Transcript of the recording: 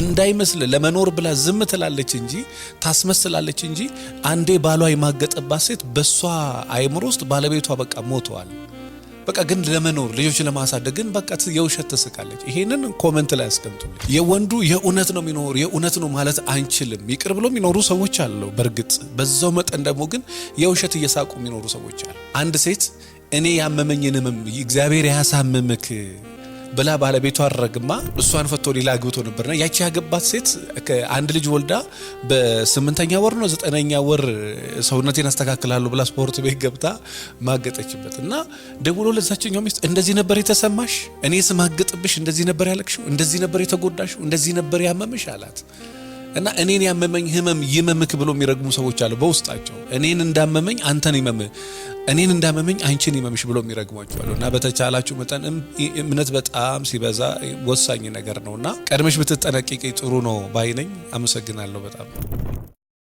እንዳይመስል ለመኖር ብላ ዝም ትላለች እንጂ ታስመስላለች እንጂ አንዴ ባሏ የማገጠባት ሴት በሷ አይምሮ ውስጥ ባለቤቷ በቃ ሞተዋል። በቃ ግን ለመኖር ልጆች ለማሳደግ ግን በቃ የውሸት ትስቃለች። ይሄንን ኮሜንት ላይ አስቀምጡልኝ። የወንዱ የእውነት ነው የሚኖር የእውነት ነው ማለት አንችልም። ይቅር ብሎ የሚኖሩ ሰዎች አሉ። በርግጥ በዛው መጠን ደግሞ ግን የውሸት እየሳቁ የሚኖሩ ሰዎች አሉ። አንድ ሴት እኔ ያመመኝንም እግዚአብሔር ያሳምምክ ብላ ባለቤቷ አረግማ እሷን ፈቶ ሌላ አግብቶ ነበርና ያቺ ያገባት ሴት አንድ ልጅ ወልዳ በ8ኛ ወር ነው 9ኛ ወር ሰውነቴን አስተካክላለሁ ብላ ስፖርት ቤት ገብታ ማገጠችበት እና ደውሎ ለዛችኛው ሚስት እንደዚህ ነበር የተሰማሽ? እኔ ስማገጥብሽ እንደዚህ ነበር ያለቅሽው? እንደዚህ ነበር የተጎዳሽው? እንደዚህ ነበር ያመመሽ አላት። እና እኔን ያመመኝ ህመም ይመምክ ብሎ የሚረግሙ ሰዎች አሉ በውስጣቸው። እኔን እንዳመመኝ አንተን ይመምህ፣ እኔን እንዳመመኝ አንቺን ይመምሽ ብሎ የሚረግሟቸው አሉ። እና በተቻላችሁ መጠን እምነት በጣም ሲበዛ ወሳኝ ነገር ነውና ቀድመሽ ብትጠነቀቂ ጥሩ ነው ባይ ነኝ። አመሰግናለሁ በጣም።